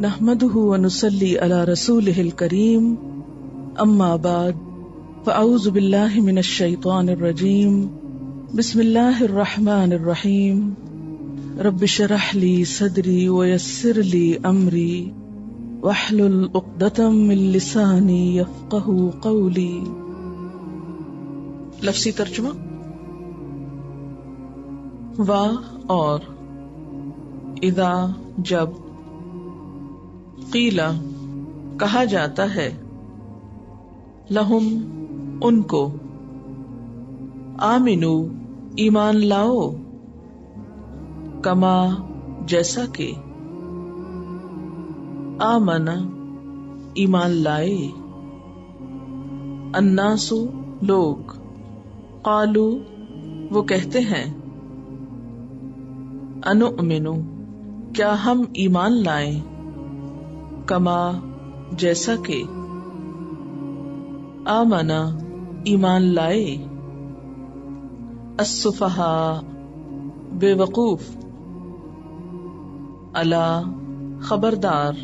نحمده ونصلي على رسوله الكريم اما بعد فاعوذ بالله من الشيطان الرجيم بسم الله الرحمن الرحيم رب اشرح لي صدري ويسر لي امري واحلل عقدة من لساني يفقهوا قولي. لفظی ترجمہ. وا اور اذا جب، قیلا کہا جاتا ہے، لہم ان کو، آمنو ایمان لاؤ، کما جیسا کہ، آمنا ایمان لائے، الناس لوگ، قالو وہ کہتے ہیں، انؤمنو کیا ہم ایمان لائیں، کما جیسا کہ، آمنا ایمان لائے، السفہاء بے وقوف، الا خبردار،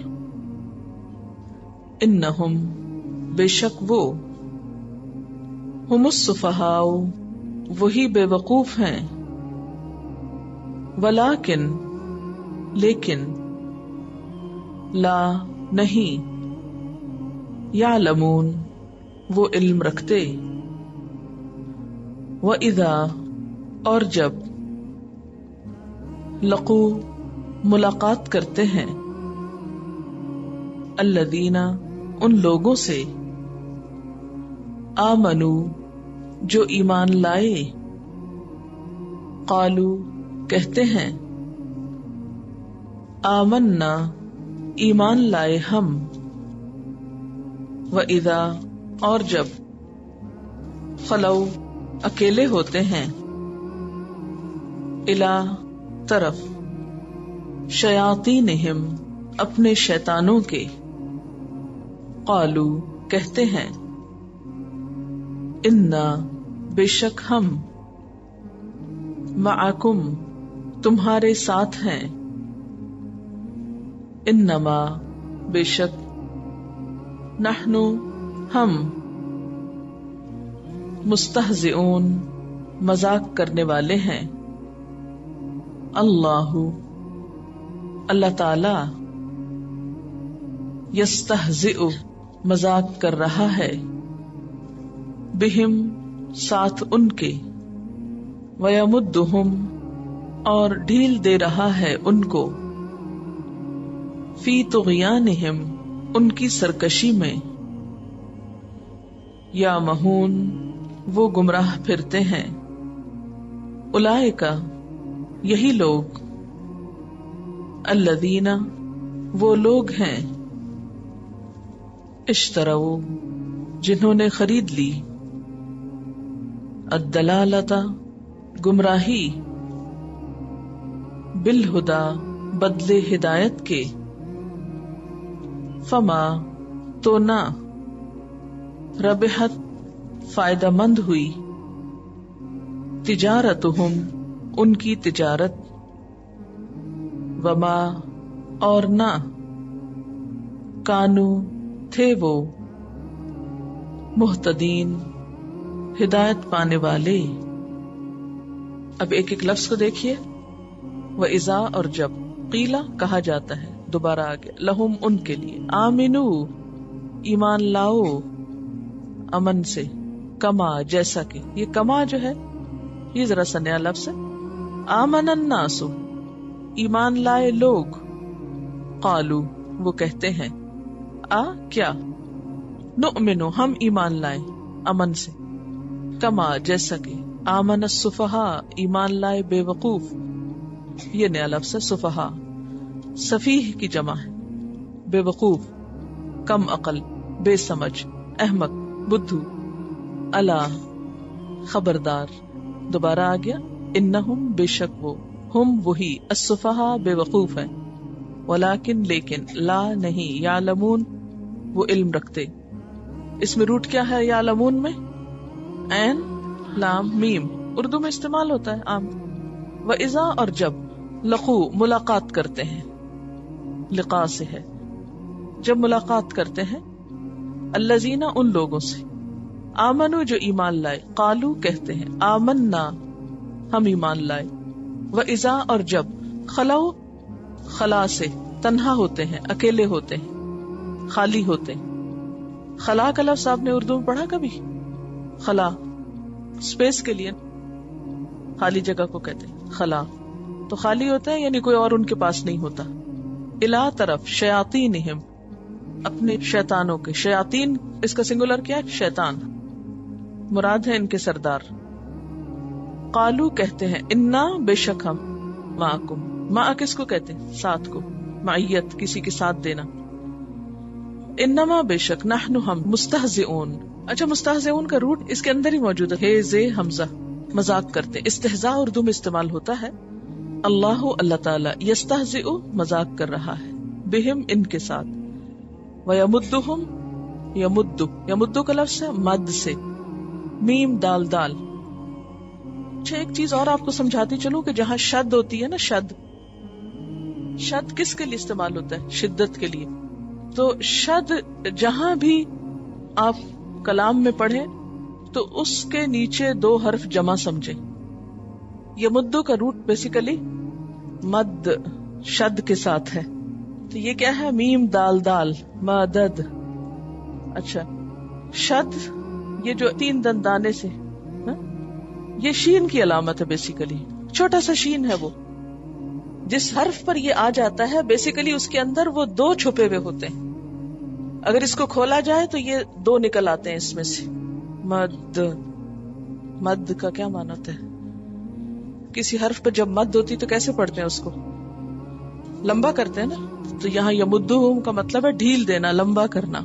انہم بے شک وہ، ہم السفہاء وہی بے وقوف ہیں، ولیکن لیکن، لا نہیں، یعلمون وہ علم رکھتے، وَإِذَا اور جب، لقو ملاقات کرتے ہیں، الذین ان لوگوں سے، آمنو جو ایمان لائے، قالو کہتے ہیں، آمنا ایمان لائے ہم، وَإِذَا اور جب، خلو اکیلے ہوتے ہیں، اِلی طرف، شیاطینہم اپنے شیطانوں کے، قالو کہتے ہیں، انا بے شک ہم، معکم تمہارے ساتھ ہیں، انما بے شک، نحن ہم، مستہزئون مذاق کرنے والے ہیں، اللہ تعالی، یستہزئ مذاق کر رہا ہے، بہم ساتھ ان کے، ویمدہم اور ڈھیل دے رہا ہے ان کو، فی طغیانہم ان کی سرکشی میں، یا مہون وہ گمراہ پھرتے ہیں، اولئک یہی لوگ، الذین وہ لوگ ہیں، اشتروا جنہوں نے خرید لی، الضلالۃ گمراہی، بالہدی بدلے ہدایت کے، فما تو نہ، ربحت فائدہ مند ہوئی، تجارتہم ان کی تجارت، وما اور نہ، کانو تھے وہ، مہتدین ہدایت پانے والے. اب ایک ایک لفظ کو دیکھیے. وَإِذَا اور جب، قیلا کہا جاتا ہے، دوبارہ آگے، لہم ان کے لیے، آمنو ایمان لاؤ، امن سے، کما جیسا کہ، یہ کما جو ہے یہ ذرا سا نیا لفظ ہے. آمن الناس ایمان لائے لوگ، قالو وہ کہتے ہیں، کیا، نؤمنو ہم ایمان لائے، امن سے، کما جیسا کہ، آمن السفہاء ایمان لائے بے وقوف، یہ نیا لفظ ہے. سفہاء سفیہ کی جمع ہے، بے وقوف، کم عقل، بے سمجھ، احمق، بدھو. الا خبردار، دوبارہ آ گیا، انہم بے شک وہ، ہم وہی، السفہاء بے وقوف ہیں، ولیکن لیکن، لا نہیں، یعلمون وہ علم رکھتے. اس میں روٹ کیا ہے یعلمون میں؟ عین لام میم، اردو میں استعمال ہوتا ہے عام. وَإِذَا اور جب، لقو ملاقات کرتے ہیں، لقاء سے ہے، جب ملاقات کرتے ہیں، الذین ان لوگوں سے، آمنو جو ایمان لائے، قالو کہتے ہیں، آمنا ہم ایمان لائے، وَإِذَا اور جب، خلو خلا سے، تنہا ہوتے ہیں، اکیلے ہوتے ہیں، خالی ہوتے ہیں۔ خلا کا لفظ آپ نے اردو میں پڑھا کبھی؟ خلا اسپیس کے لیے خالی جگہ کو کہتے ہیں خلا، تو خالی ہوتا ہے یعنی کوئی اور ان کے پاس نہیں ہوتا۔ الا طرف، شیاطینہم اپنے شیطانوں کے، شیاطین اس کا سنگولر کیا ہے؟ شیطان، مراد ہے ان کے سردار۔ قالو کہتے ہیں، انا بے شک ہم، معکم، مع کس کو کہتے ہیں؟ ساتھ کو، معیت کسی کے ساتھ دینا۔ انما بے شک، نحن ہم، مستہزئون، اچھا مستہزئون کا روٹ اس کے اندر ہی موجود ہے، زے حمزہ، مذاق کرتے، استہزاء اردو میں استعمال ہوتا ہے۔ اللہ تعالی یستہزئ مذاق کر رہا ہے، بہم ان کے ساتھ، ویمدہم یمد کا لفظ ہے مد سے، میم دال دال۔ اچھا ایک چیز اور آپ کو سمجھاتی چلوں کہ جہاں شد ہوتی ہے نا، شد کس کے لیے استعمال ہوتا ہے؟ شدت کے لیے۔ تو شد جہاں بھی آپ کلام میں پڑھیں تو اس کے نیچے 2 حرف جمع سمجھیں۔ یمدو کا روٹ بیسیکلی مد شد کے ساتھ ہے، تو یہ کیا ہے؟ میم دال دال، مدد۔ اچھا شد یہ جو 3 دندانے سے، یہ شین کی علامت ہے، بیسیکلی چھوٹا سا شین ہے، وہ جس حرف پر یہ آ جاتا ہے بیسیکلی اس کے اندر وہ 2 چھپے ہوئے ہوتے ہیں، اگر اس کو کھولا جائے تو یہ 2 نکل آتے ہیں اس میں سے۔ مد، مد کا کیا معنی ہوتا ہے؟ کسی حرف پہ جب مد ہوتی تو کیسے پڑھتے ہیں؟ اس کو لمبا کرتے ہیں نا، تو یہاں یمدہم کا مطلب ہے ڈھیل دینا، لمبا کرنا،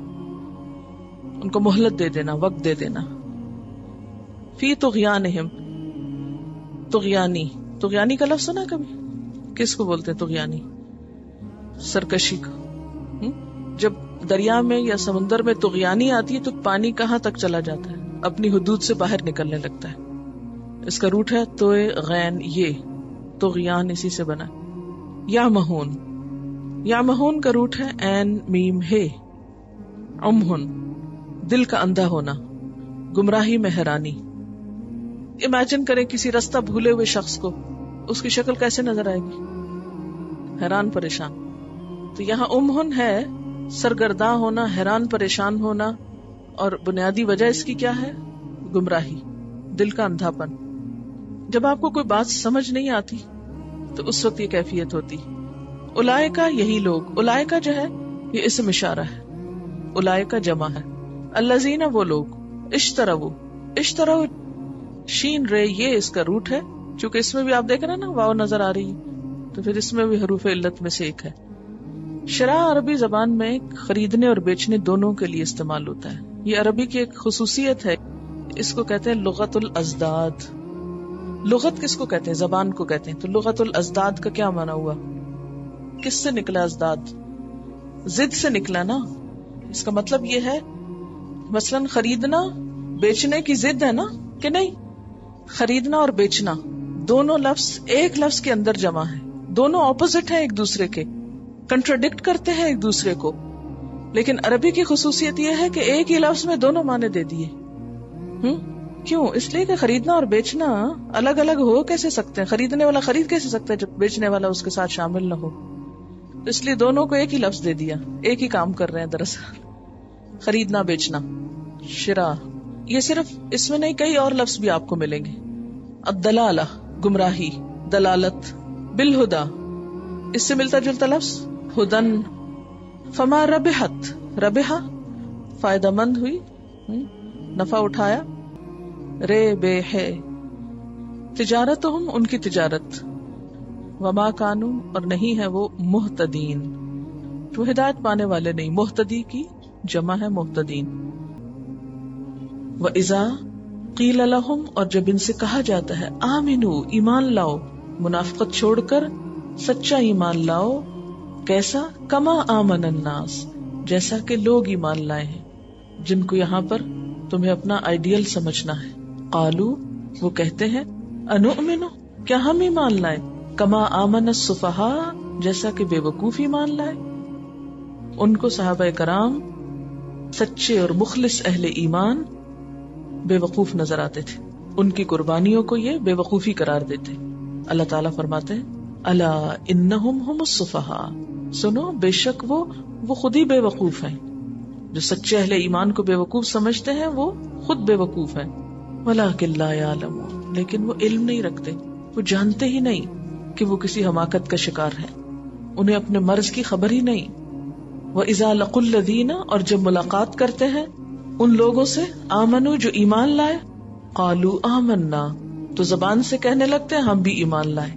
ان کو مہلت دے دینا، وقت دے دینا۔ فی طغیانہم، طغیانی کا لفظ سنا کبھی؟ کس کو بولتے ہیں طغیانی؟ سرکشی کو۔ جب دریا میں یا سمندر میں طغیانی آتی ہے تو پانی کہاں تک چلا جاتا ہے؟ اپنی حدود سے باہر نکلنے لگتا ہے۔ اس کا روٹ ہے توئے غین، یہ طغیان اسی سے بنا۔ یا مہون کا روٹ ہے عین میم ہے، عمہن دل کا اندھا ہونا، گمراہی میں حیرانی۔ امیجن کریں کسی راستہ بھولے ہوئے شخص کو، اس کی شکل کیسے نظر آئے گی؟ حیران پریشان۔ تو یہاں عمہن ہے سرگرداں ہونا، حیران پریشان ہونا، اور بنیادی وجہ اس کی کیا ہے؟ گمراہی، دل کا اندھا پن۔ جب آپ کو کوئی بات سمجھ نہیں آتی تو اس وقت یہ کیفیت ہوتی۔ اولئک یہی لوگ، اولئک جو ہے یہ اسم اشارہ ہے، اولئک جمع ہے، الذین وہ لوگ، اشتروا شین رے یہ اس کا روٹ ہے، چونکہ اس میں بھی آپ دیکھ رہے ہیں نا واو نظر آ رہی ہے، تو پھر اس میں بھی حروف علت میں سے ایک ہے۔ شراء عربی زبان میں خریدنے اور بیچنے دونوں کے لیے استعمال ہوتا ہے، یہ عربی کی ایک خصوصیت ہے، اس کو کہتے ہیں لغت الازداد۔ لغت کس کو کہتے ہیں؟ زبان کو کہتے ہیں۔ تو لغت الازداد کا کیا معنی ہوا؟ کس سے نکلا ازداد؟ ضد سے نکلا نا۔ اس کا مطلب یہ ہے مثلاً خریدنا بیچنے کی ضد ہے نا کہ نہیں؟ خریدنا اور بیچنا دونوں لفظ ایک لفظ کے اندر جمع ہے، دونوں اپوزٹ ہیں ایک دوسرے کے، کنٹراڈکٹ کرتے ہیں ایک دوسرے کو، لیکن عربی کی خصوصیت یہ ہے کہ ایک ہی لفظ میں دونوں معنی دے دیے۔ کیوں؟ اس لیے کہ خریدنا اور بیچنا الگ الگ ہو کیسے سکتے ہیں؟ خریدنے والا خرید کیسے سکتا ہے جب بیچنے والا اس کے ساتھ شامل نہ ہو؟ اس لیے دونوں کو ایک ہی لفظ دے دیا، ایک ہی کام کر رہے ہیں دراصل، خریدنا بیچنا۔ شراء یہ صرف اس میں نہیں، کئی اور لفظ بھی آپ کو ملیں گے۔ الدلالہ گمراہی، دلالت، بالہدا اس سے ملتا جلتا لفظ ہدن۔ فما ربحت، ربحا فائدہ مند ہوئی، نفع اٹھایا، رے بے ہے، تجارتہم ان کی تجارت، وما کانوا اور نہیں ہے وہ مہتدین، تو ہدایت پانے والے نہیں، مہتدی کی جمع ہے مہتدین۔ وَإِذَا قِيلَ لَهُمْ اور جب ان سے کہا جاتا ہے آمنو ایمان لاؤ، منافقت چھوڑ کر سچا ایمان لاؤ، کیسا؟ کما آمن الناس جیسا کہ لوگ ایمان لائے ہیں، جن کو یہاں پر تمہیں اپنا آئیڈیل سمجھنا ہے۔ قالو وہ کہتے ہیں انؤمن کیا ہم ایمان لائے، کما آمن السفہاء جیسا کہ بے وقوف ایمان لائے۔ ان کو صحابہ کرام سچے اور مخلص اہل ایمان بے وقوف نظر آتے تھے. ان کی قربانیوں کو یہ بے وقوفی قرار دیتے. اللہ تعالیٰ فرماتے ہیں الا انہم ہم السفہاء، سنو بے شک وہ خود ہی بے وقوف ہیں. جو سچے اہل ایمان کو بے وقوف سمجھتے ہیں وہ خود بے وقوف ہیں. ولکن لا یعلمون، لیکن وہ علم نہیں رکھتے، وہ جانتے ہی نہیں کہ وہ کسی حماقت کا شکار ہے، انہیں اپنے مرض کی خبر ہی نہیں. وَإِذَا لَقُوا الَّذِينَ، اور جب ملاقات کرتے ہیں ان لوگوں سے آمنوا جو ایمان لائے، قالوا آمنا، تو زبان سے کہنے لگتے ہیں ہم بھی ایمان لائے.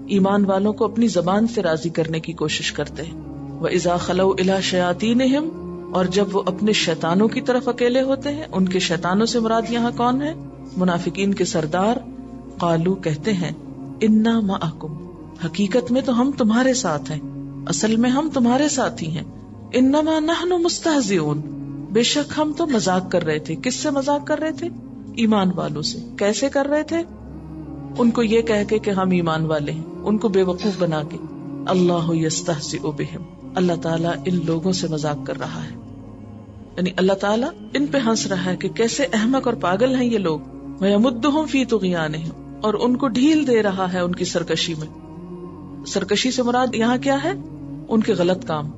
ایمان والوں کو اپنی زبان سے راضی کرنے کی کوشش کرتے ہیں. وَإِذَا خَلَوْا إِلَىٰ شَيَاطِينِهِمْ، اور جب وہ اپنے شیطانوں کی طرف اکیلے ہوتے ہیں، ان کے شیطانوں سے مراد یہاں کون ہے؟ منافقین کے سردار. قالوا، کہتے ہیں انا معکم، حقیقت میں تو ہم تمہارے ساتھ ہیں، اصل میں ہم تمہارے ساتھ ہی ہیں. انما نحن مستہزئون، بے شک ہم تو مذاق کر رہے تھے. کس سے مذاق کر رہے تھے؟ ایمان والوں سے. کیسے کر رہے تھے؟ ان کو یہ کہہ کے کہ ہم ایمان والے ہیں، ان کو بے وقوف بنا کے. اللہ یستہزئ بہم، اللہ تعالیٰ ان لوگوں سے مذاق کر رہا ہے، یعنی اللہ تعالیٰ ان پہ ہنس رہا ہے کہ کیسے احمق اور پاگل ہیں یہ لوگ. وَيَمُدُّهُمْ فِي طُغْيَانِهِمْ، اور ان کو ڈھیل دے رہا ہے ان کی سرکشی میں. سرکشی سے مراد یہاں کیا ہے؟ ان کے غلط کام.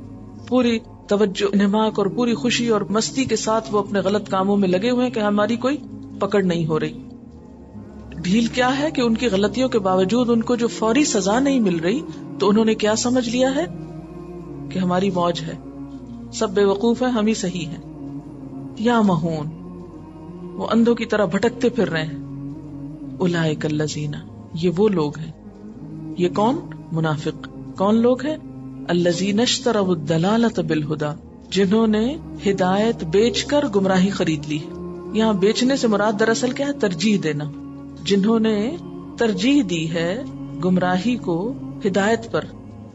پوری توجہ انہماک اور پوری خوشی اور مستی کے ساتھ وہ اپنے غلط کاموں میں لگے ہوئے ہیں کہ ہماری کوئی پکڑ نہیں ہو رہی. ڈھیل کیا ہے کہ ان کی غلطیوں کے باوجود ان کو جو فوری سزا نہیں مل رہی تو انہوں نے کیا سمجھ لیا ہے کہ ہماری موج ہے، سب بے وقوف ہیں، ہم ہی صحیح ہیں. یا مہون، وہ اندھوں کی طرح بھٹکتے پھر رہے ہیں. اولئک الذین، یہ وہ لوگ ہیں. یہ کون؟ منافق. کون لوگ ہیں؟ الذین اشتروا الضلالۃ بالہدی، جنہوں نے ہدایت بیچ کر گمراہی خرید لی. یہاں بیچنے سے مراد دراصل کیا ہے؟ ترجیح دینا. جنہوں نے ترجیح دی ہے گمراہی کو ہدایت پر،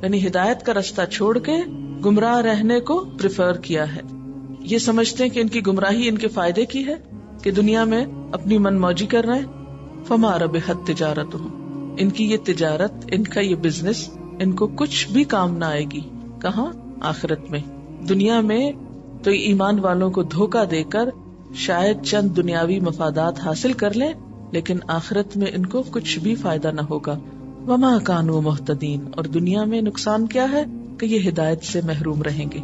یعنی ہدایت کا رستہ چھوڑ کے گمراہ رہنے کو پریفر کیا ہے. یہ سمجھتے ہیں کہ ان کی گمراہی ان کے فائدے کی ہے، کہ دنیا میں اپنی من موجی کر رہے ہیں. فما ربحت تجارتہم، ان کی یہ تجارت، ان کا یہ بزنس ان کو کچھ بھی کام نہ آئے گی. کہاں؟ آخرت میں. دنیا میں تو ایمان والوں کو دھوکہ دے کر شاید چند دنیاوی مفادات حاصل کر لیں، لیکن آخرت میں ان کو کچھ بھی فائدہ نہ ہوگا. وما کانوا مہتدین، اور دنیا میں نقصان کیا ہے کہ یہ ہدایت سے محروم رہیں گے،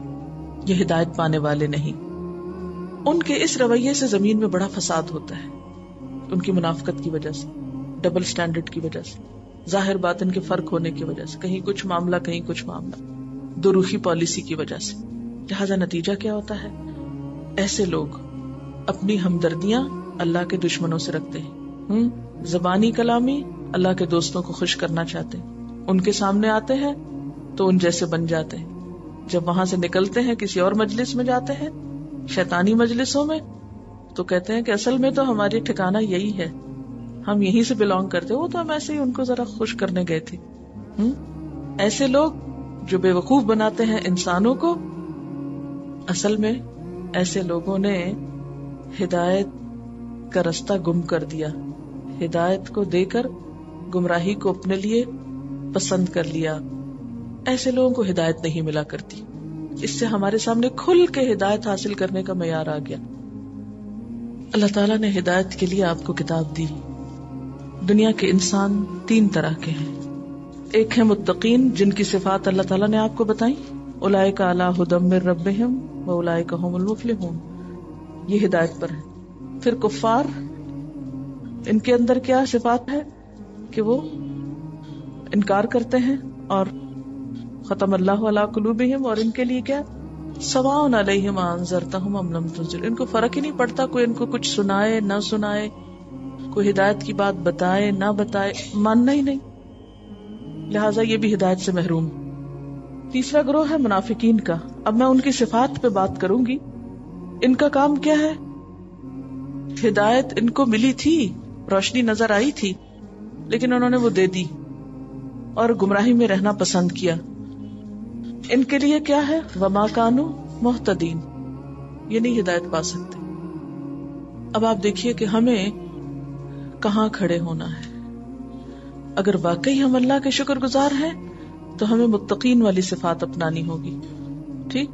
یہ ہدایت پانے والے نہیں. ان کے اس رویے سے زمین میں بڑا فساد ہوتا ہے، ان کی منافقت کی وجہ سے، ڈبل سٹینڈرڈ کی وجہ سے، ظاہر باطن کے فرق ہونے کی وجہ سے، کہیں کچھ معاملہ کہیں کچھ معاملہ، دو رخی پالیسی کی وجہ سے. لہذا نتیجہ کیا ہوتا ہے؟ ایسے لوگ اپنی ہمدردیاں اللہ کے دشمنوں سے رکھتے ہیں، زبانی کلامی اللہ کے دوستوں کو خوش کرنا چاہتے ہیں. ان کے سامنے آتے ہیں تو ان جیسے بن جاتے ہیں، جب وہاں سے نکلتے ہیں کسی اور مجلس میں جاتے ہیں، شیطانی مجلسوں میں، تو کہتے ہیں کہ اصل میں تو ہماری ٹھکانہ یہی ہے، ہم یہیں سے بلونگ کرتے. وہ تو ہم ایسے ہی ان کو ذرا خوش کرنے گئے تھے. ایسے لوگ جو بے وقوف بناتے ہیں انسانوں کو، اصل میں ایسے لوگوں نے ہدایت کا رستہ گم کر دیا، ہدایت کو دے کر گمراہی کو اپنے لیے پسند کر لیا. ایسے لوگوں کو ہدایت نہیں ملا کرتی. اس سے ہمارے سامنے کھل کے ہدایت حاصل کرنے کا معیار آ گیا. اللہ تعالیٰ نے ہدایت کے لیے آپ کو کتاب دی. دنیا کے انسان تین طرح کے ہیں. ایک ہے متقین، جن کی صفات اللہ تعالیٰ نے آپ کو بتائی، اولئک علی ھدی من ربہم واولئک ھم المفلحون، یہ ہدایت پر ہے. پھر کفار، ان کے اندر کیا صفات ہے کہ وہ انکار کرتے ہیں اور ختم اللہ علی قلوبہم، اور ان کے لیے کیا؟ سواء علیہم انذرتہم ام لم تنذر، ان کو فرق ہی نہیں پڑتا کوئی ان کو کچھ سنائے نہ سنائے، کوئی ہدایت کی بات بتائے نہ بتائے، ماننا ہی نہیں. لہٰذا یہ بھی ہدایت سے محروم. تیسرا گروہ ہے منافقین کا. اب میں ان کی صفات پہ بات کروں گی. ان کا کام کیا ہے؟ ہدایت ان کو ملی تھی، روشنی نظر آئی تھی، لیکن انہوں نے وہ دے دی اور گمراہی میں رہنا پسند کیا. ان کے لیے کیا ہے؟ وما کانوا مہتدین، یہ نہیں ہدایت پا سکتے. اب آپ دیکھیے کہ ہمیں کہاں کھڑے ہونا ہے. اگر واقعی ہم اللہ کے شکر گزار ہیں تو ہمیں متقین والی صفات اپنانی ہوگی. ٹھیک.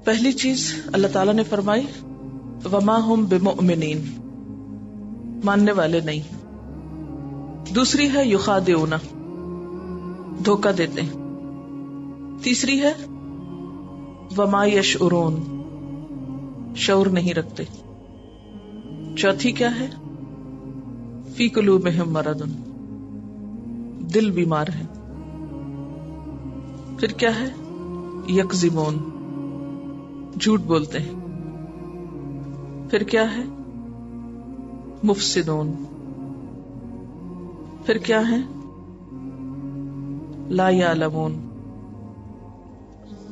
پہلی چیز اللہ تعالیٰ نے فرمائی وما ہم بمؤمنین، ماننے والے نہیں. دوسری ہے یخادعون، دھوکہ دیتے ہیں. تیسری ہے وما یشعرون، شعور نہیں رکھتے. چوتھی کیا ہے؟ فی قلوبہم مرض، دل بیمار ہے. پھر کیا ہے؟ یکذبون، جھوٹ بولتے ہیں. پھر کیا ہے؟ مفسدون. پھر کیا ہے؟ لا یعلمون.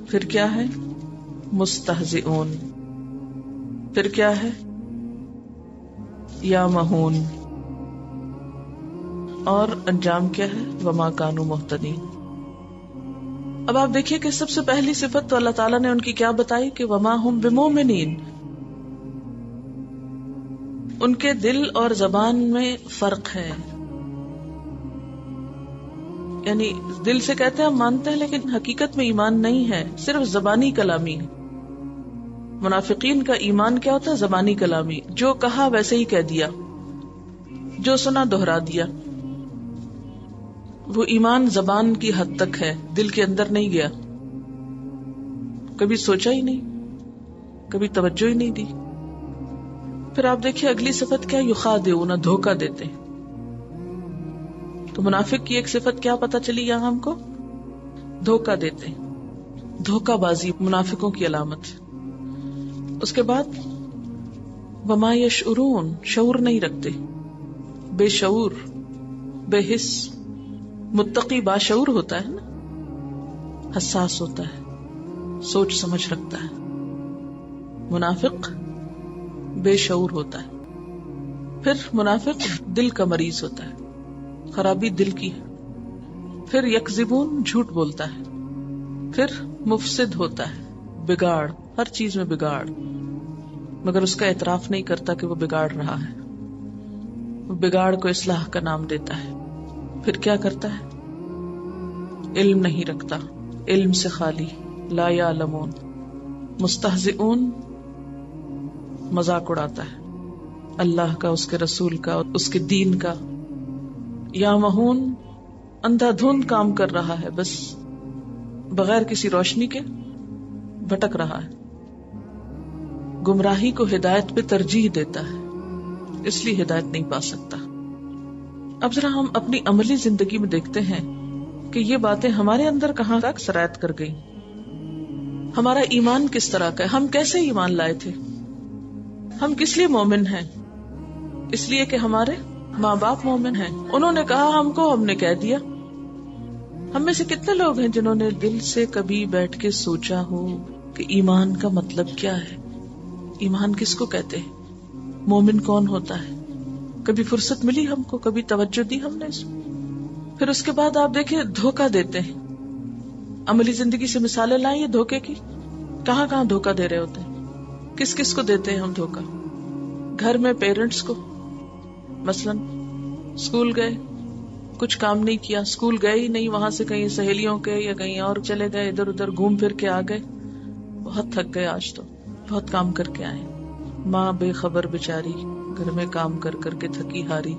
پھر کیا ہے؟ مستہزئون. پھر کیا ہے؟ یا مہون. اور انجام کیا ہے؟ وما کانوا مہتدین. اب آپ دیکھیے کہ سب سے پہلی صفت تو اللہ تعالیٰ نے ان کی کیا بتائی کہ وما ہم بمؤمنین. ان کے دل اور زبان میں فرق ہے. یعنی دل سے کہتے ہیں ہم مانتے ہیں لیکن حقیقت میں ایمان نہیں ہے، صرف زبانی کلامی ہے. منافقین کا ایمان کیا ہوتا ہے؟ زبانی کلامی، جو کہا ویسے ہی کہہ دیا، جو سنا دہرا دیا. وہ ایمان زبان کی حد تک ہے، دل کے اندر نہیں گیا، کبھی سوچا ہی نہیں، کبھی توجہ ہی نہیں دی. پھر آپ دیکھیے اگلی صفت کیا؟ یخادعون، دھوکہ دیتے ہیں. تو منافق کی ایک صفت کیا پتہ چلی یہاں ہم کو؟ دھوکہ دیتے ہیں. دھوکہ بازی منافقوں کی علامت. اس کے بعد وما یشعرون، شعور نہیں رکھتے، بے شعور، بے حس. متقی باشعور ہوتا ہے نا، حساس ہوتا ہے، سوچ سمجھ رکھتا ہے. منافق بے شعور ہوتا ہے. پھر منافق دل کا مریض ہوتا ہے، خرابی دل کی ہے. پھر یکذبون، جھوٹ بولتا ہے. پھر مفسد ہوتا ہے، بگاڑ، ہر چیز میں بگاڑ، مگر اس کا اعتراف نہیں کرتا کہ وہ بگاڑ رہا ہے. وہ بگاڑ کو اصلاح کا نام دیتا ہے. پھر کیا کرتا ہے؟ علم نہیں رکھتا، علم سے خالی. لا یعلمون. مستہزئون، مذاق اڑاتا ہے اللہ کا، اس کے رسول کا، اس کے دین کا. یا مہون، اندھا دھند کام کر رہا ہے، بس بغیر کسی روشنی کے بھٹک رہا ہے. گمراہی کو ہدایت پہ ترجیح دیتا ہے، اس لیے ہدایت نہیں پا سکتا. اب ذرا ہم اپنی عملی زندگی میں دیکھتے ہیں کہ یہ باتیں ہمارے اندر کہاں تک سرایت کر گئی. ہمارا ایمان کس طرح کا ہے؟ ہم کیسے ایمان لائے تھے؟ ہم کس لیے مومن ہیں؟ اس لیے کہ ہمارے ماں باپ مومن ہیں، انہوں نے کہا ہم کو، ہم نے کہہ دیا. ہم میں سے کتنے لوگ ہیں جنہوں نے دل سے کبھی بیٹھ کے سوچا ہو کہ ایمان کا مطلب کیا ہے؟ ایمان کس کو کہتے ہیں؟ مومن کون ہوتا ہے؟ کبھی فرصت ملی ہم کو؟ کبھی توجہ دی ہم نے اس میں؟ پھر اس کے بعد آپ دیکھیں دھوکہ دیتے ہیں. عملی زندگی سے مثالیں لائیں یہ دھوکے کی. کہاں کہاں دھوکہ دے رہے ہوتے ہیں؟ کس کس کو دیتے ہیں ہم دھوکہ؟ گھر میں پیرنٹس کو، مثلاً اسکول گئے، کچھ کام نہیں کیا، اسکول گئے ہی نہیں، وہاں سے کہیں سہیلیوں کے یا کہیں اور چلے گئے، ادھر ادھر گھوم پھر کے آ گئے، بہت تھک گئے، آج تو بہت کام کر کے آئے. ماں بے خبر بیچاری، گھر میں کام کر کر کے تھکی ہاری،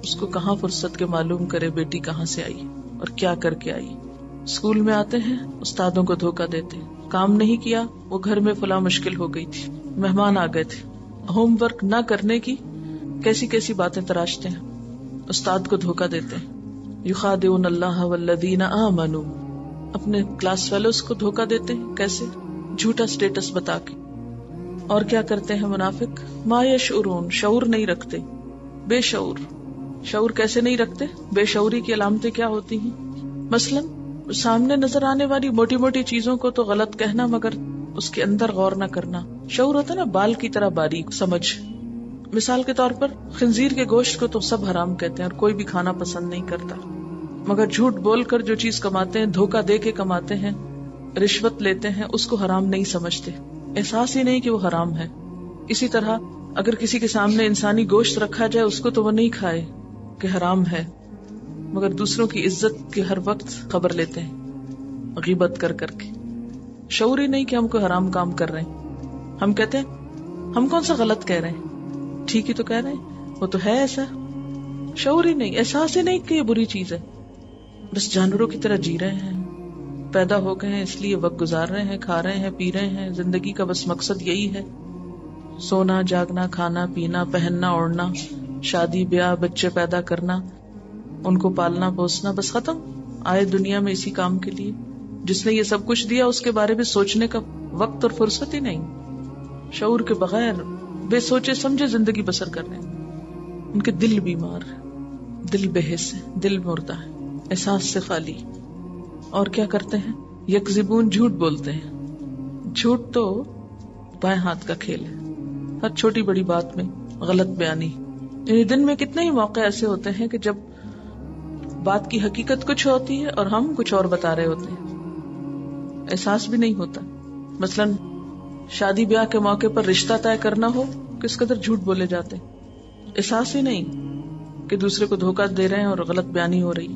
اس کو کہاں فرصت کے معلوم کرے بیٹی کہاں سے آئی اور کیا کر کے آئی. اسکول میں آتے ہیں، استادوں کو دھوکہ دیتے ہیں، کام نہیں کیا، وہ گھر میں فلاں مشکل ہو گئی تھی، مہمان آ گئے تھے، ہوم ورک نہ کرنے کی کیسی کیسی باتیں تراشتے ہیں، استاد کو دھوکہ دیتے ہیں. یخادعون اللہ والذین آمنوا، اپنے کلاس فیلوز کو دھوکہ دیتے ہیں. کیسے؟ جھوٹا سٹیٹس بتا کے. اور کیا کرتے ہیں منافق؟ ما یشعرون، شعور نہیں رکھتے، بے شعور. شعور کیسے نہیں رکھتے؟ بے شعوری کی علامتیں کیا ہوتی ہیں؟ مثلاً سامنے نظر آنے والی موٹی موٹی چیزوں کو تو غلط کہنا مگر اس کے اندر غور نہ کرنا. شعور ہوتا ہے نا بال کی طرح باریک سمجھ. مثال کے طور پر خنزیر کے گوشت کو تو سب حرام کہتے ہیں اور کوئی بھی کھانا پسند نہیں کرتا، مگر جھوٹ بول کر جو چیز کماتے ہیں، دھوکہ دے کے کماتے ہیں، رشوت لیتے ہیں، اس کو حرام نہیں سمجھتے، احساس ہی نہیں کہ وہ حرام ہے. اسی طرح اگر کسی کے سامنے انسانی گوشت رکھا جائے اس کو تو وہ نہیں کھائے کہ حرام ہے، مگر دوسروں کی عزت کی ہر وقت خبر لیتے ہیں غیبت کر کر کے. شعور ہی نہیں کہ ہم کوئی حرام کام کر رہے ہیں. ہم کہتے ہیں ہم کون سا غلط کہہ رہے ہیں, ٹھیک ہی تو کہہ رہے ہیں, وہ تو ہے ایسا. شعور ہی نہیں, احساس ہی نہیں کہ یہ بری چیز ہے. بس جانوروں کی طرح جی رہے ہیں, پیدا ہو گئے ہیں اس لیے وقت گزار رہے ہیں, کھا رہے ہیں, پی رہے ہیں. زندگی کا بس مقصد یہی ہے, سونا, جاگنا, کھانا, پینا, پہننا, اوڑھنا, شادی بیاہ, بچے پیدا کرنا, ان کو پالنا پوسنا, بس ختم. آئے دنیا میں اسی کام کے لیے. جس نے یہ سب کچھ دیا اس کے بارے میں سوچنے کا وقت اور فرصت ہی نہیں. شعور کے بغیر بے سوچے سمجھے زندگی بسر کر رہے ہیں. ان کے دل بیمار, دل بے حس ہے, دل مردہ ہے, احساس سے خالی. اور کیا کرتے ہیں؟ یکذبون, جھوٹ بولتے ہیں. جھوٹ تو بائیں ہاتھ کا کھیل ہے, ہر چھوٹی بڑی بات میں غلط بیانی. یعنی دن میں کتنے ہی موقع ایسے ہوتے ہیں کہ جب بات کی حقیقت کچھ ہوتی ہے اور ہم کچھ اور بتا رہے ہوتے ہیں, احساس بھی نہیں ہوتا. مثلاً شادی بیاہ کے موقع پر رشتہ طے کرنا ہو, کس قدر جھوٹ بولے جاتے ہیں, احساس ہی نہیں کہ دوسرے کو دھوکہ دے رہے ہیں اور غلط بیانی ہو رہی.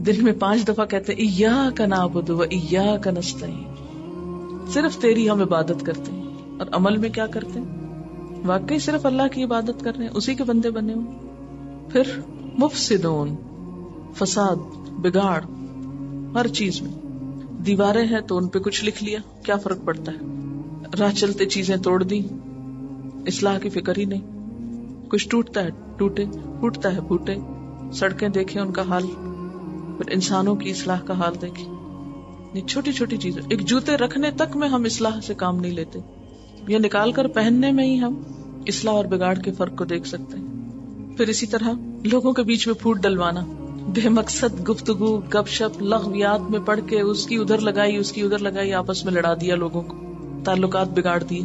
دن میں 5 دفعہ کہتے ہیں ایاک نعبد و ایاک نستعین, صرف تیری ہم عبادت کرتے ہیں. اور عمل میں کیا کرتے ہیں؟ واقعی صرف اللہ کی عبادت کر رہے ہیں, اسی کے بندے بنے ہوں. پھر مفسدون, فساد, بگاڑ ہر چیز میں. دیواریں ہیں تو ان پہ کچھ لکھ لیا, کیا فرق پڑتا ہے؟ راہ چلتے چیزیں توڑ دی, اصلاح کی فکر ہی نہیں. کچھ ٹوٹتا ہے ٹوٹے, پھوٹتا ہے پھوٹے. سڑکیں دیکھیں ان کا حال, پھر انسانوں کی اصلاح کا حال دیکھیں. یہ چھوٹی چھوٹی چیزیں, ایک جوتے رکھنے تک میں ہم اصلاح سے کام نہیں لیتے. یہ نکال کر پہننے میں ہی ہم اصلاح اور بگاڑ کے فرق کو دیکھ سکتے ہیں. پھر اسی طرح لوگوں کے بیچ میں پھوٹ ڈلوانا, بے مقصد گفتگو, گپ شپ, لغویات میں پڑھ کے اس کی ادھر لگائی اس کی ادھر لگائی, آپس میں لڑا دیا لوگوں کو, تعلقات بگاڑ دیے.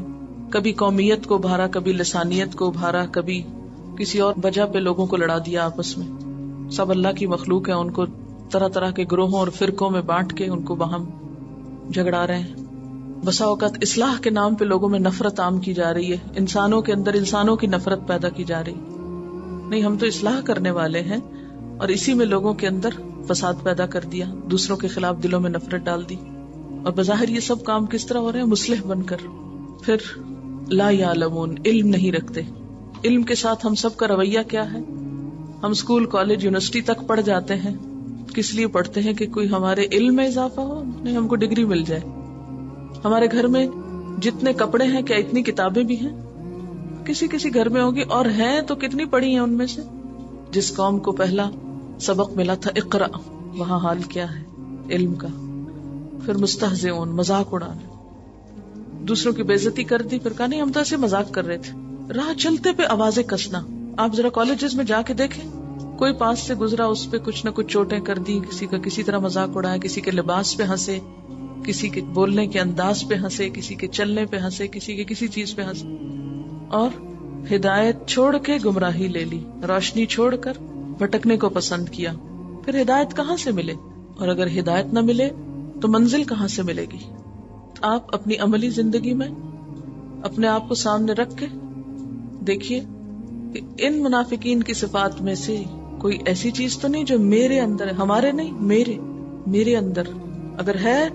کبھی قومیت کو ابھارا, کبھی لسانیت کو ابھارا, کبھی کسی اور وجہ پہ لوگوں کو لڑا دیا آپس میں. سب اللہ کی مخلوق ہے, ان کو طرح طرح کے گروہوں اور فرقوں میں بانٹ کے ان کو باہم جھگڑا رہے ہیں. بسا اوقات اصلاح کے نام پہ لوگوں میں نفرت عام کی جا رہی ہے, انسانوں کے اندر انسانوں کی نفرت پیدا کی جا رہی. نہیں, ہم تو اصلاح کرنے والے ہیں, اور اسی میں لوگوں کے اندر فساد پیدا کر دیا, دوسروں کے خلاف دلوں میں نفرت ڈال دی. اور بظاہر یہ سب کام کس طرح ہو رہے ہیں؟ مصلح بن کر. پھر لا یعلمون, علم نہیں رکھتے. علم کے ساتھ ہم سب کا رویہ کیا ہے؟ ہم اسکول, کالج, یونیورسٹی تک پڑھ جاتے ہیں. کس لیے پڑھتے ہیں؟ کہ کوئی ہمارے علم میں اضافہ ہو, نہیں ہم کو ڈگری مل جائے. ہمارے گھر میں جتنے کپڑے ہیں, کیا اتنی کتابیں بھی ہیں؟ کسی کسی گھر میں ہوگی, اور ہیں تو کتنی پڑھی ہیں ان میں سے؟ جس قوم کو پہلا سبق ملا تھا اقرا, وہاں حال کیا ہے علم کا. پھر مستہزئون, مذاق اڑانا, دوسروں کی بے عزتی کر دی, پھر کہا نہیں ہم تو ایسے مذاق کر رہے تھے. راہ چلتے پہ آوازیں کسنا, آپ ذرا کالجز میں جا کے دیکھیں, کوئی پاس سے گزرا اس پہ کچھ نہ کچھ چوٹیں کر دی, کسی کا کسی طرح مذاق اڑایا, کسی کے لباس پہ ہنسے, کسی کے بولنے کے انداز پہ ہنسے, کسی کے چلنے پہ ہنسے, کسی کے کسی چیز پہ ہنسے. اور ہدایت چھوڑ کے گمراہی لے لی, روشنی چھوڑ کر بھٹکنے کو پسند کیا. پھر ہدایت کہاں سے ملے؟ اور اگر ہدایت نہ ملے تو منزل کہاں سے ملے گی؟ آپ اپنی عملی زندگی میں اپنے آپ کو سامنے رکھ کے دیکھیے کہ ان منافقین کی صفات میں سے کوئی ایسی چیز تو نہیں جو میرے اندر ہے, ہمارے نہیں, میرے اندر اگر ہے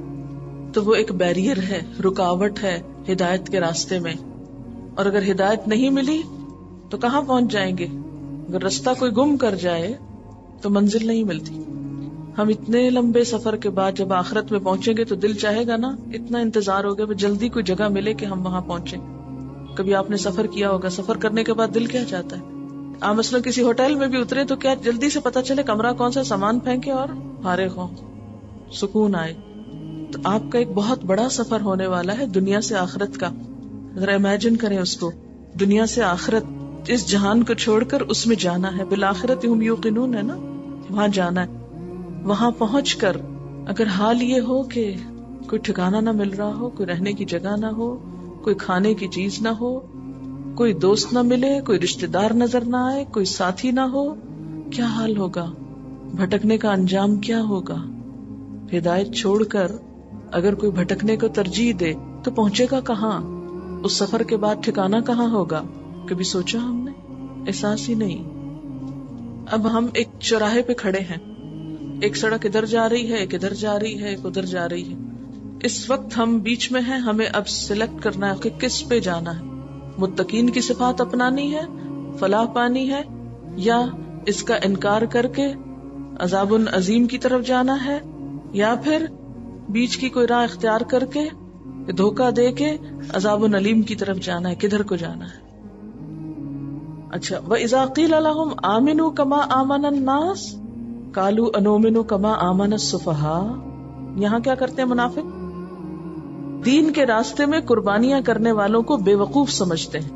تو وہ ایک بیریئر ہے, رکاوٹ ہے ہدایت کے راستے میں. اور اگر ہدایت نہیں ملی تو کہاں پہنچ جائیں گے؟ اگر رستہ کوئی گم کر جائے تو منزل نہیں ملتی. ہم اتنے لمبے سفر کے بعد جب آخرت میں پہنچیں گے تو دل چاہے گا نا, اتنا انتظار ہوگا کہ جلدی کوئی جگہ ملے کہ ہم وہاں پہنچیں. کبھی آپ نے سفر کیا ہوگا, سفر کرنے کے بعد دل کیا چاہتا ہے؟ آپ مثلا کسی ہوٹل میں بھی اترے تو کیا جلدی سے پتا چلے کمرہ کون سا, سامان پھینکے اور فارغ ہوں, سکون آئے. تو آپ کا ایک بہت بڑا سفر ہونے والا ہے دنیا سے آخرت کا. ذرا امیجن کریں اس کو, دنیا سے آخرت, اس جہان کو چھوڑ کر اس میں جانا ہے. بالآخرت ہم یوقنون ہے نا, وہاں جانا ہے. وہاں پہنچ کر اگر حال یہ ہو کہ کوئی ٹھکانہ نہ مل رہا ہو, کوئی رہنے کی جگہ نہ ہو, کوئی کھانے کی چیز نہ ہو, کوئی دوست نہ ملے, کوئی رشتہ دار نظر نہ آئے, کوئی ساتھی نہ ہو, کیا حال ہوگا؟ بھٹکنے کا انجام کیا ہوگا؟ ہدایت چھوڑ کر اگر کوئی بھٹکنے کو ترجیح دے تو پہنچے گا کہاں؟ اس سفر کے بعد ٹھکانہ کہاں ہوگا؟ کبھی سوچا ہم نے؟ احساس ہی نہیں. اب ہم ایک چوراہے پہ کھڑے ہیں, ایک سڑک ادھر جا رہی ہے, ایک ادھر جا رہی ہے, ایک ادھر جا رہی ہے. اس وقت ہم بیچ میں ہیں، ہمیں اب سلیکٹ کرنا ہے کہ کس پہ جانا ہے، متقین کی صفات اپنانی ہے، فلاح پانی ہے، یا اس کا انکار کر کے عذاب عظیم کی طرف جانا ہے، یا پھر بیچ کی کوئی راہ اختیار کر کے دھوکہ دے کے عذاب علیم کی طرف جانا ہے، کدھر کو جانا ہے. اچھا، وَإِذَا قِيلَ لَهُمْ آمِنُوا كَمَا آمَنَ النَّاسُ قَالُوا أَنُؤْمِنُ كَمَا آمَنَ السُّفَهَاءُ. یہاں کیا کرتے ہیں منافق؟ دین کے راستے میں قربانیاں کرنے والوں کو بے وقوف سمجھتے ہیں،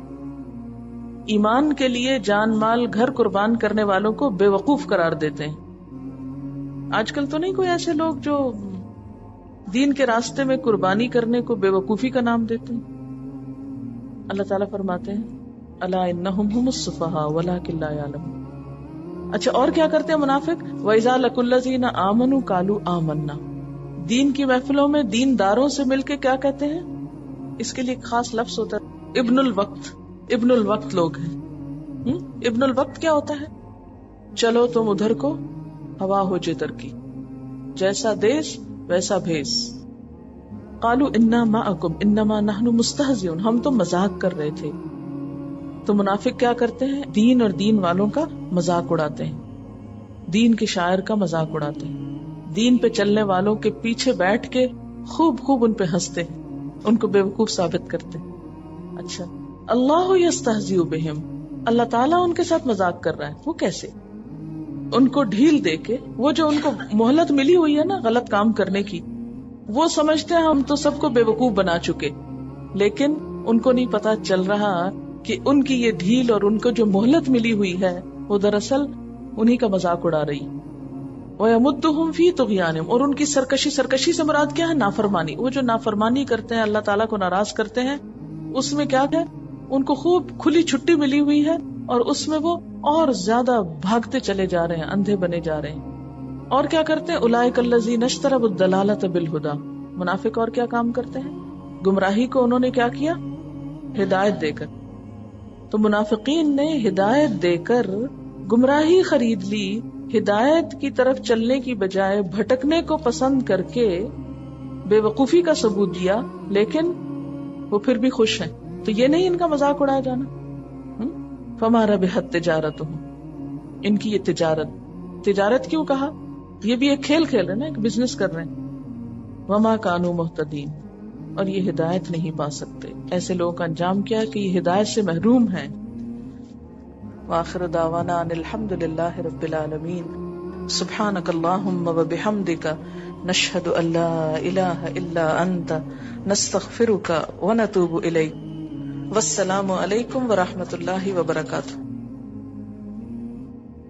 ایمان کے لیے جان مال گھر قربان کرنے والوں کو بے وقوف قرار دیتے ہیں. آج کل تو نہیں کوئی ایسے لوگ جو دین کے راستے میں قربانی کرنے کو بے وقوفی کا نام دیتے ہیں. اللہ تعالیٰ فرماتے ہیں الا انہم هم السفہاء ولکن لا یعلمون. اچھا، اور کیا کرتے ہیں منافق؟ وَإِذَا لَقُوا الَّذِينَ آمَنُوا قَالُوا آمَنَّا. دین کی محفلوں میں دینداروں سے مل کے کیا کہتے ہیں؟ اس کے لیے ایک خاص لفظ ہوتا ہے، ابن الوقت. ابن الوقت لوگ ہیں. ابن الوقت کیا ہوتا ہے؟ چلو تم ادھر کو، ہوا ہو جدھر کی، جیسا دیس ویسا بھیس. قالوا انا معکم انما نحن مستہزئون. ہم تو مذاق کر رہے تھے. تو منافق کیا کرتے ہیں؟ دین اور دین والوں کا مذاق اڑاتے ہیں، دین کے شاعر کا مذاق اڑاتے ہیں، دین پہ چلنے والوں کے پیچھے بیٹھ کے خوب ان پہ ہنستے ہیں، ان کو بیوقوف ثابت کرتے ہیں. اچھا، اللہ یستہزئ بہم، اللہ تعالیٰ ان کے ساتھ مذاق کر رہا ہے. وہ کیسے؟ ان کو ڈھیل دے کے، وہ جو ان کو مہلت ملی ہوئی ہے نا غلط کام کرنے کی، وہ سمجھتے ہیں ہم تو سب کو بے وقوف بنا چکے، لیکن ان کو نہیں پتا چل رہا کہ ان کی یہ ڈھیل اور ان کو جو مہلت ملی ہوئی ہے وہ دراصل انہی کا مذاق اڑا رہی. وَيَمُدُّهُمْ فِي طُغْيَانِهِمْ، اور ان کی سرکشی سے مراد کیا ہے؟ نافرمانی. وہ جو نافرمانی کرتے ہیں، اللہ تعالیٰ کو ناراض کرتے ہیں، اس میں کیا ہے؟ ان کو خوب کھلی چھٹی ملی ہوئی ہے، اور اس میں وہ اور زیادہ بھاگتے چلے جا رہے ہیں، اندھے بنے جا رہے ہیں. اور کیا کرتے ہیں؟ اولئک الذین اشتروا الضلالۃ بالہدی. منافق اور کیا کام کرتے ہیں؟ گمراہی کو انہوں نے کیا کیا؟ ہدایت دے کر. تو منافقین نے ہدایت دے کر گمراہی خرید لی، ہدایت کی طرف چلنے کی بجائے بھٹکنے کو پسند کر کے بے وقوفی کا ثبوت دیا، لیکن وہ پھر بھی خوش ہیں. تو یہ نہیں ان کا مذاق اڑایا جانا. فما ربحت تجارتہم، ان کی یہ تجارت کیوں کہا؟ یہ بھی ایک کھیل ہے نا، ایک بزنس کر رہے ہیں. وما کانوا مہتدین، اور یہ ہدایت نہیں پا سکتے. ایسے لوگوں کا انجام کیا ہے کہ یہ ہدایت سے محروم ہیں. وآخر دعوانا ان الحمد للہ رب العالمین. سبحانک اللہم وبحمدک، نشہد ان لا الہ الا انت، نستغفرک ونتوب الیک. والسلام علیکم ورحمۃ اللہ وبرکاتہ.